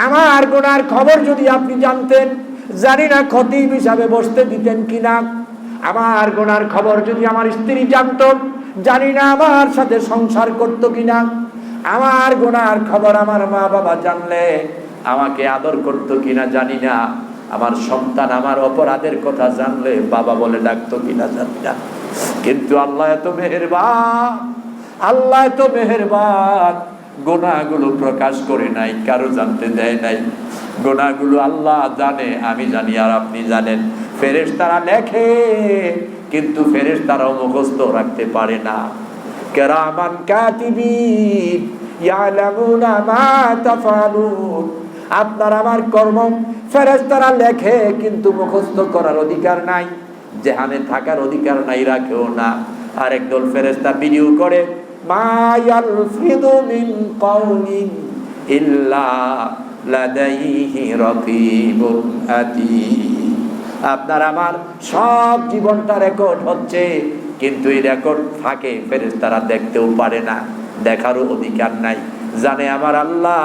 আমার গুনার খবর যদি আপনি জানতেন, জানি না খতিব হিসাবে বসতে দিতেন কিনা। আমার গুনার খবর যদি আমার স্ত্রী জানতো, জানি না আমার সাথে সংসার করতো কিনা। আমার গুনার খবর আমার মা বাবা জানলে আমাকে আদর করতো কিনা জানি না। আমার সন্তান আমার অপরাধের কথা জানলে বাবা বলে ডাকতো কিনা জানি না। কিন্তু আল্লাহ এত মেহেরবান, আল্লাহ এত মেহেরবান, গুনাহগুলো প্রকাশ করে নাই, কারো জানতে দেয় নাই। গুনাহগুলো আল্লাহ জানে, আমি জানি, আর আপনি জানেন। ফেরেশতারা লেখে, কিন্তু ফেরেশতারাও মুখস্থ রাখতে পারে না। কিরামান কাতিবিন ইয়ালামুনা মা তাফআলুন। আপনার আমার কর্ম ফেরেশতারা লেখে, কিন্তু মুখস্থ করার অধিকার নাই, যেখানে থাকার অধিকার নাই, রাখেও না। আর একদল ফেরেশতা ভিডিও করে, মা ইয়ালফিদু মিন কাউলিন ইল্লা লাদাইহি রাকিবুন আতীদ। আপনার আমার সব জীবনটা রেকর্ড হচ্ছে, কিন্তু এই রেকর্ড ফাঁকে ফেরেশতারা দেখতেও পারে না, দেখারও অধিকার নাই। জানে আমার আল্লাহ,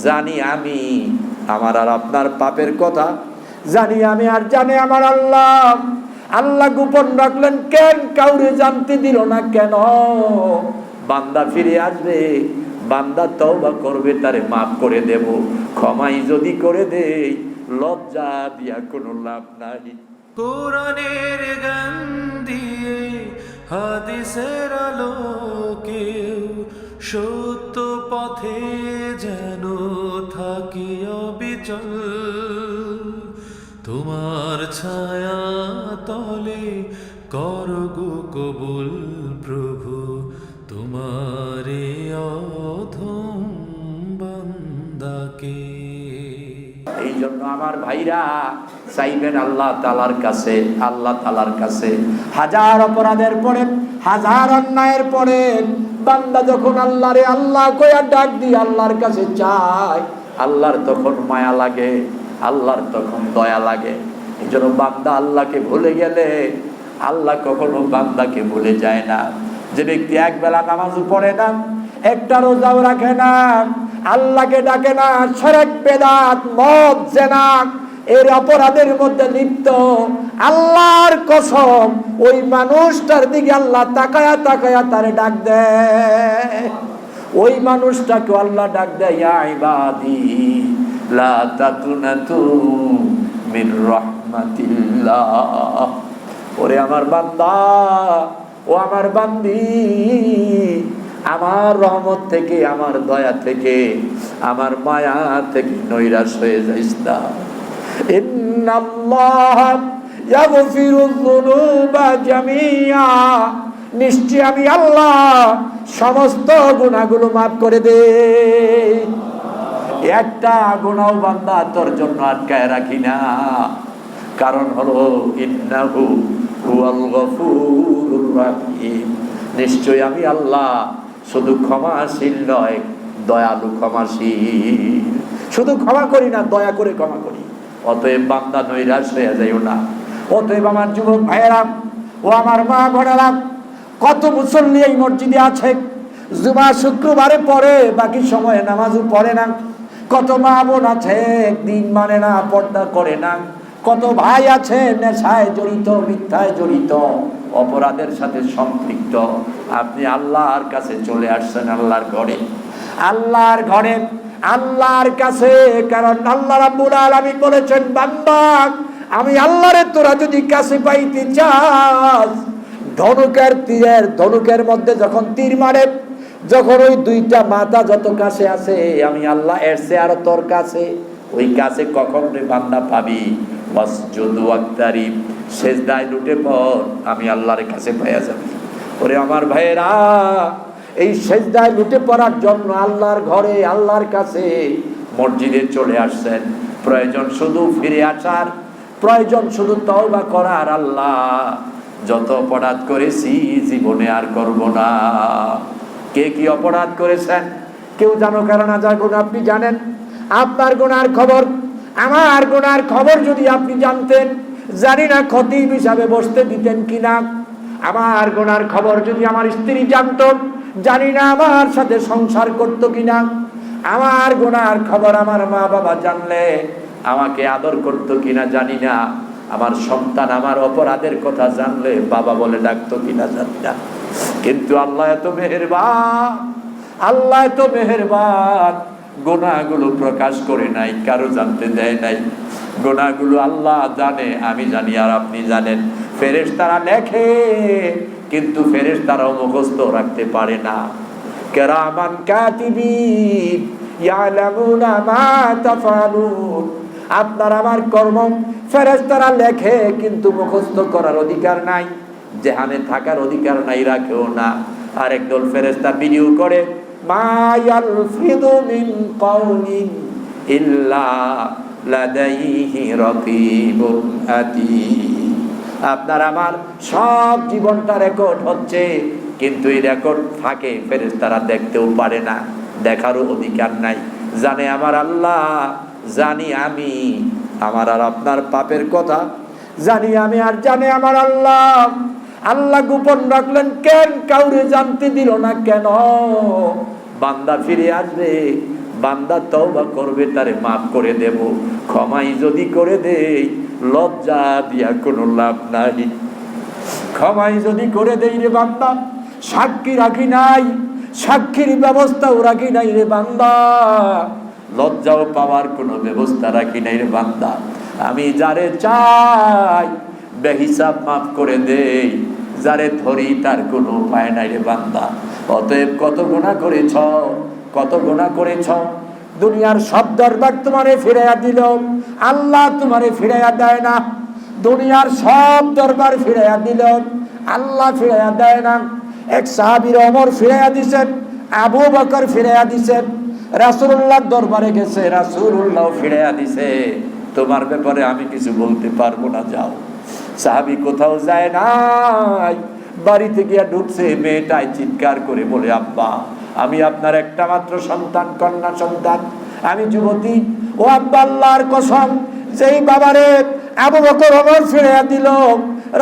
জানি আমি, আমার আর আপনার পাপের কথা জানি আমি, আর জানে আমার আল্লাহ। আল্লাহ গোপন রাখলেন কেন? কাউরে জানতে দিল না কেন? বান্দা ফিরে আসবে, বান্দা তওবা করবে, তারে মাফ করে দেব। ক্ষমাই যদি করে দেই, লজ্জা দিয়া কোনো লাভ নাই। কোরআনের গান দিয়ে, হাদিসের আলোকে সত্য পথে যেন থাকি অবিচল। তোমার ছায়া তলে করগো কবুল প্রভু, তোমারে অধম বান্দাকে। এই জন্য আমার ভাইরা চাইবেন আল্লাহ তাআলার কাছে, আল্লাহ তাআলার কাছে। হাজার অপরাধের পরে, হাজার অন্যায়ের পরে বান্দা যখন আল্লাহরে আল্লাহ কইয়া ডাক দিয়ে আল্লাহর কাছে চায়, আল্লাহর তখন মায়া লাগে, আল্লাহর তখন দয়া লাগে। এই জন্য বান্দা আল্লাহকে ভুলে গেলে আল্লাহ কখনো বান্দাকে ভুলে যায় না। যে ব্যক্তি এক বেলা নামাজও পড়ে না, একটা রোজাও রাখে না, আল্লাহকে ডাকে না, শিরক বেদাত মদ জিনা এর অপরাধের মধ্যে লিপ্ত, আল্লাহর কসম ওই মানুষটার দিকে আল্লাহ তাকায়া তাকায়া তারে ডাক দেয়। ওই মানুষটাকে আল্লাহ ডাক দেয়, ইয়া ইবাদি লা তাকুনাতু মির রাহমাতিল্লাহ। ওরে আমার বান্দা, ও আমার বান্দি, আমার রহমত থেকে, আমার দয়া থেকে, আমার মায়া থেকে নৈরাশ হয়ে যাইস না। ইন্নাল্লাহ ইয়াগফিরুয যুনুবা জামিআ। নিশ্চয় আমি আল্লাহ সমস্ত গুনাহগুলো মাফ করে দেই। একটা গুনাহ বান্দা তোর জন্য আটকায় রাখি না। কারণ হলো ইন্নাহু হুয়াল গফুরুর রহিম। নিশ্চয় আমি আল্লাহ শুধু ক্ষমাশীল নয়, দয়ালু ক্ষমাশীল। শুধু ক্ষমা করি না, দয়া করে ক্ষমা করি। অতএব বান্দা নৈরাশ হয়ে যাইও না। অতএব আমার যুবক ভাইয়েরা ও আমার মা বোনেরা, কত মুসল্লি এই মসজিদে আছে, জুমা শুক্রবারে পড়ে, বাকি সময়ে নামাজও পড়ে না। কত মা বোন আছে দিন মানে না, পর্দা করে না। কত ভাই আছে নেশায় জড়িত, মিথ্যায় জড়িত, অপরাধের সাথে সম্পৃক্ত। আপনি আল্লাহর কাছে চলে আসছেন, আল্লাহর ঘরে, আল্লাহর ঘরে, আল্লাহর কাছে। কারণ আল্লাহ রাব্বুল আলামিন বলেছেন, বান্দা আমি আল্লাহরে তোরা যদি কাছে পাইতে চাস, ধনুকের তীরের, ধনুকের মধ্যে যখন তীর মারে, যখন ওই দুইটা মাথা যত কাছে আছে, আমি আল্লাহ এর চেয়ে আরো তোর কাছে। ওই কাছে কখন রে বান্দা পাবি? ওয়াসজুদ ওয়াক্তারিব, সেজদায় লুটে পড়, আমি আল্লাহর কাছে পাইয়া যাবি। ওরে আমার ভাইয়েরা, এই সেজদায় লুটে পড়ার জন্য আল্লাহর ঘরে, আল্লাহর কাছে, মসজিদে চলে আসছেন। প্রয়োজন শুধু ফিরে আসার, প্রয়োজন শুধু তওবা করার। আল্লাহ যত অপরাধ করেছি জীবনে আর করব না। কে কি অপরাধ করেছেন কেউ জানো, কারণ না জানো আপনি জানেন। আপনার গুনার খবর, আমার গুনার খবর যদি আপনি জানতেন, জানি না খতিব হিসাবে বসতে দিতেন কিনা। আমার গুনার খবর যদি আমার স্ত্রী জানতো, জানি না আমার সাথে সংসার করতো কিনা। আমার গুনার খবর আমার মা বাবা জানলে আমাকে আদর করতো কিনা জানি না, আমার সন্তান আমার অপরাধের কথা জানলে বাবা বলে ডাকতো কিনা জানি না। কিন্তু আল্লাহ এত মেহেরবান, আল্লাহ এত মেহেরবান, গুনাহগুলো প্রকাশ করে নাই, কারো জানতে দেয় নাই। গুনাহগুলো আল্লাহ জানে, আমি জানি, আর আপনি জানেন। ফেরেশতারা লেখে, কিন্তু ফেরেশতারাও মুখস্থ রাখতে পারে না। কিরামান কাতিবিন ইয়ালামুনা মা তাফআলুন। আপনার আমার কর্ম ফেরেশতারা লেখে, কিন্তু মুখস্থ করার অধিকার নাই, যেখানে থাকার অধিকার নাই, রাখেও না। আর একদল ফেরেশতা ভিডিও করে, মা ইয়ালফিযু মিন কাউলিন ইল্লা লাদাইহি রাকিবুন আতীদ। আপনার আমার সব জীবনটা রেকর্ড হচ্ছে, কিন্তু এই রেকর্ড থাকে, ফেরেশতারা দেখতেও পারে না, দেখারও অধিকার নাই। জানে আমার আল্লাহ, জানি আমি, আমার আর আপনার পাপের কথা জানি আমি, আর জানে আমার আল্লাহ। আল্লাহ গোপন রাখলেন কেন? কাউরে জানতে দিল না কেন? বান্দা ফিরে আসবে, বান্দা তওবা করবে, তারে মাফ করে দেব। ক্ষমাই যদি করে দেই, লজ্জা দিয়া কোনো লাভ নাই। ক্ষমাই যদি করে দেই রে বান্দা, সাক্ষী রাখি নাই, সাক্ষীর ব্যবস্থাও রাখি নাই রে বান্দা, লজ্জাও পাওয়ার কোনো ব্যবস্থা রাখি নাই রে বান্দা। আমি যারে চাই বেহিসাব মাফ করে দেই, যারে ধরি তার কোনো উপায় নাই রে বান্দা। অতএব কত গুনাহ করেছ, কত গুনাহ করেছ। দুনিয়ার সব দরবার তোমারে ফিরাইয়া দিল, আল্লাহ তোমারে ফিরাইয়া দেয় না। দুনিয়ার সব দরবার ফিরাইয়া দিল, আল্লাহ ফিরাইয়া দেয় না। এক সাহাবীর ওমর ফিরাইয়া দিছেন, আবু বকর ফিরাইয়া দিছেন, রাসূলুল্লাহর দরবারে গেছে, রাসূলুল্লাহ ফিরাইয়া দিছে। তোমার ব্যাপারে আমি কিছু বলতে পারবো না, যাও। সাহাবী কোথাও যায় নাই, বাড়িতে গিয়া ঢুকছে, মেয়েটাই চিৎকার করে বলে, আব্বা আমি আপনার একটা মাত্র সন্তান, কন্যা সন্তান, আমি যুবতী। ও আব্বা, আল্লাহর কসম, যেই বাবারে আবু বকর ওমর ফিরাইয়া দিল,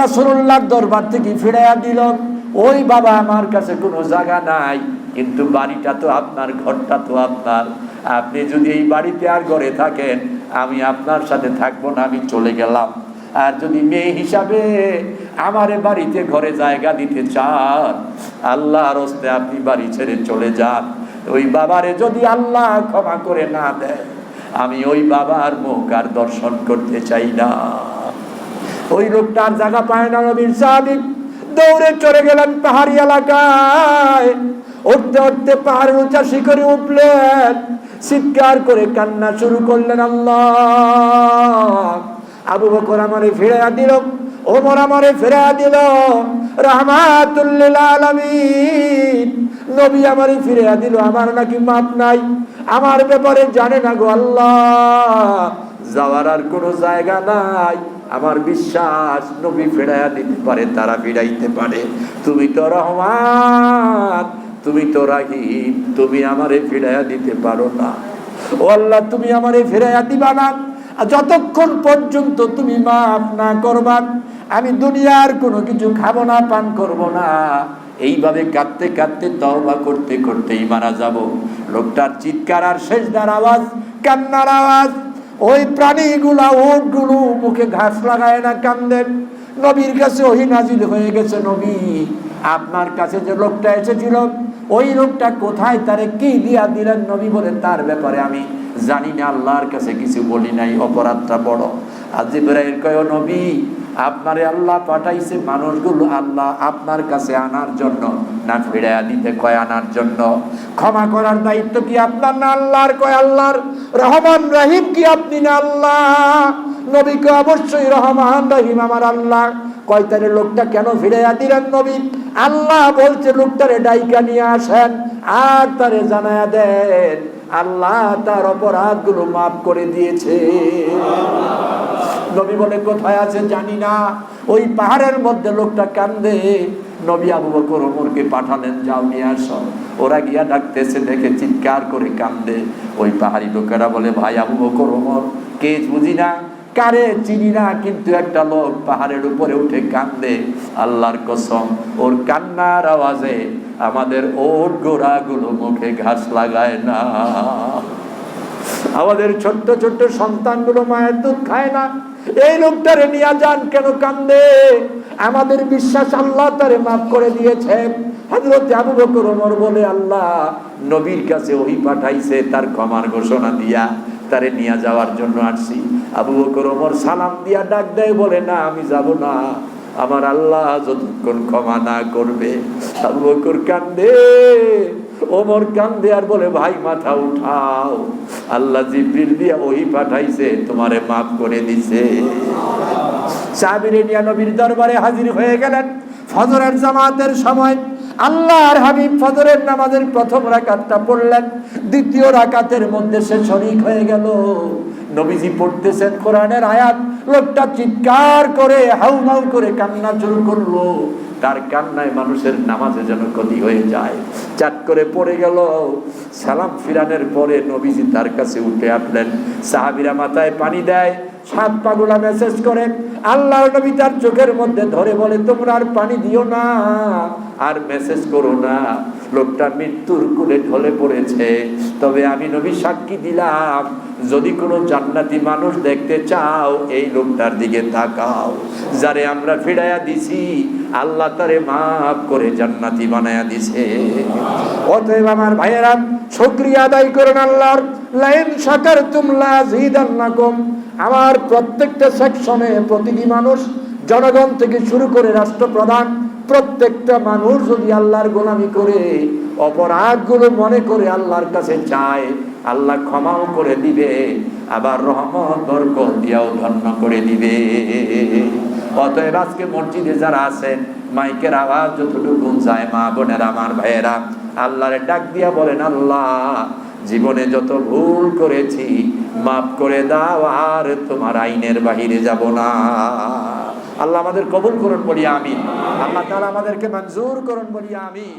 রাসূলুল্লাহর দরবার থেকে ফিরাইয়া দিল, ওই বাবা আমার কাছে কোনো জায়গা নাই। কিন্তু বাড়িটা তো আপনার, ঘরটা তো আপনার। আপনি যদি এই বাড়িতে আর ঘরে থাকেন, আমি আপনার সাথে থাকবো না, আমি চলে গেলাম। আর যদি মেয়ে হিসাবে আমারে বাড়িতে ঘরে জায়গা দিতে চান, আল্লাহর হস্তে আপনি বাড়ি ছেড়ে চলে যান। ওই বাবারে যদি আল্লাহ ক্ষমা করে না দেয়, আমি ওই বাবার মুখ আর দর্শন করতে চাই না। ওই লোকটার জায়গা পায় না। নবীর সাহাবী দৌড়ে চলে গেলেন পাহাড়ি এলাকায়। উঠতে উঠতে পাহাড়ের উঁচা শিখরে উঠলেন, চিৎকার করে কান্না শুরু করলেন, আল্লাহ আবু বকর আমারে ফিরাইয়া দিল, ওমর আমারে ফিরাইয়া দিল, রাহমাতুল লিল আলামিন নবী আমারে ফিরাইয়া দিল, আমার নাকি মাপ নাই, আমার ব্যাপারে জানে না গো আল্লাহ, যাওয়ার আর কোনো জায়গা নাই। আমার বিশ্বাস নবী ফিরাইয়া দিতে পারে, তারা ফিরাইতে পারে। তুমি তো রহমান, তুমি তো রাহিম, তুমি আমারে ফিরাইয়া দিতে পারো না। ও আল্লাহ, তুমি আমারে ফিরাইয়া দিবা না যতক্ষণ পর্যন্ত তুমি মাফ না করবা, আমি দুনিয়ার কোনো কিছু খাবো না, পান করবো না। এইভাবে কাঁদতে কাঁদতে তওবা করতে করতেই মারা যাব। লোকটার চিৎকার আর সেজদার আওয়াজ, কান্নার আওয়াজ, ওই প্রাণীগুলা, উটগুলো মুখে ঘাস লাগায় না, কান্দেন। নবীর কাছে ওহী নাজিল হয়ে গেছে, নবী আপনার কাছে যে লোকটা এসেছিল, ওই লোকটা কোথায়, তারে কি দিয়া দিলেন? নবী বলেন, তার ব্যাপারে আমি জানি না, আল্লাহর কাছে কিছু বলি নাই, অপরাধটা বড়। আর জিবরাইল কয়, ও নবী আপনারে আল্লাহ পাঠাইছে মানুষগুলো আল্লাহ আপনার কাছে আনার জন্য, না ফিরাইয়া দিতে কয় আনার জন্য? ক্ষমা করার দায়িত্ব কি আপনার না আল্লাহর? কয় আল্লাহর। রহমান রহিম কি আপনি না আল্লাহ? নবীকে অবশ্যই রহমান রহিম আমার আল্লাহ। কয় তারে লোকটা কেন ফিরাইয়া দিলেন নবী? আল্লাহ বলছে লোকটারে ডাইকা নিয়ে আসেন, আর তারে জানায়া দেন আল্লাহ তার অপরাধগুলো মাফ করে দিয়েছে। নবী বলে, কোথায় আছে জানি না। ওই পাহাড়ের মধ্যে লোকটা কান্দে। নবী আবু বকর ওমরকে পাঠালেন, যাও নিয়ে আসো। ওরা গিয়া ডাকতেছে, দেখে চিৎকার করে কান্দে। ওই পাহাড়ি লোকেরা বলে, ভাই আবু বকর ওমর কে বুঝি না, কারে চিনি না, কিন্তু একটা লোক পাহাড়ের উপরে উঠে কান্দে। আল্লাহর কসম, ওর কান্নার আওয়াজে আমাদের ওট গোড়াগুলো মুখে ঘাস লাগায় না, আমাদের ছোট্ট ছোট্ট সন্তানগুলো মায়ের দুধ খায় না, এই লোকটারে নিয়ে যান, কেন কান্দে? আমাদের বিশ্বাস আল্লাহ তারে মাফ করে দিয়েছে। হযরত আবু বকর ওমর বলে, আল্লাহ নবীর কাছে ওহী পাঠাইছে তার ক্ষমার ঘোষণা দিয়া, তারে নিয়ে যাওয়ার জন্য আসছি। আবু বকর ওমর সালাম দিয়া ডাক দেয়, বলে না আমি যাব না, আমার আল্লাহ যতক্ষণ ক্ষমা না করবে। আবু বকর কান্দে, ওমর কান্দে আর বলে, ভাই মাথা উঠাও, আল্লাহ জিবরিল দিয়া ওহী পাঠাইছে, তোমারে মাফ করে দিছে। সাহাবীরা নিয়ে নবীর দরবারে হাজির হয়ে গেলেন। ফজরের জামাতের সময় আল্লাহর হাবিব ফজরের নামাজের প্রথম রাকাতটা পড়লেন, দ্বিতীয় রাকাতের মধ্যে সে শরীক হয়ে গেল। নবীজি পড়তেছেন কোরআনের আয়াত, লোকটা চিৎকার করে হাউমাউ করে কান্না শুরু করলো। তার কান্নায় মানুষের নামাজে যেন ক্ষতি হয়ে যায়, চাট করে পড়ে গেল। সালাম ফিরানের পরে নবীজি তার কাছে উঠে আসলেন। সাহাবীরা মাথায় পানি দেয়, সাত পাগুলা মেসেজ করে। আল্লাহর নবী তার চোখের মধ্যে ধরে বলে, তোমরা আর পানি দিও না, আর মেসেজ করো না, লোকটা মৃত্যুর কুলে ঢলে পড়েছে। তবে আমি নবী সাক্ষী দিলাম, যদি কোনো জান্নাতি মানুষ দেখতে চাও এই লোকটার দিকে তাকাও, যারে আমরা ফিরাইয়া দিছি আল্লাহ তারে মাফ করে জান্নাতি বানায়া দিছে। অতএব আমার ভাইয়েরা, শুকরিয়া আদায় করেন আল্লাহর। লাইন শাকারতুম লাযীদান্নাকুম। আমার প্রত্যেকটা সেকশনে প্রতিটি মানুষ, জনগণ থেকে শুরু করে রাষ্ট্রপ্রধান, প্রত্যেকটা মানুষ যদি আল্লাহর গোলামি করে অপরাধগুলো মনে করে আল্লাহর কাছে চায়, আল্লাহ ক্ষমাও করে দিবে, আবার রহমত বরকত দিয়াও ধন্য করে দিবে। অতএব আজকে মসজিদে যারা আছেন, মাইকের আওয়াজ যতটুকু যায়, মা বোনেরা, আমার ভাইয়েরা, আল্লাহরে ডাক দিয়া বলেন, আল্লাহ জীবনে যত ভুল করেছি মাফ করে দাও, আর তোমার আইনের বাহিরে যাব না। আল্লাহ আমাদের কবুল করুন বলি আমিন। আল্লাহ তাআলা আমাদেরকে মঞ্জুর করুন বলি আমিন।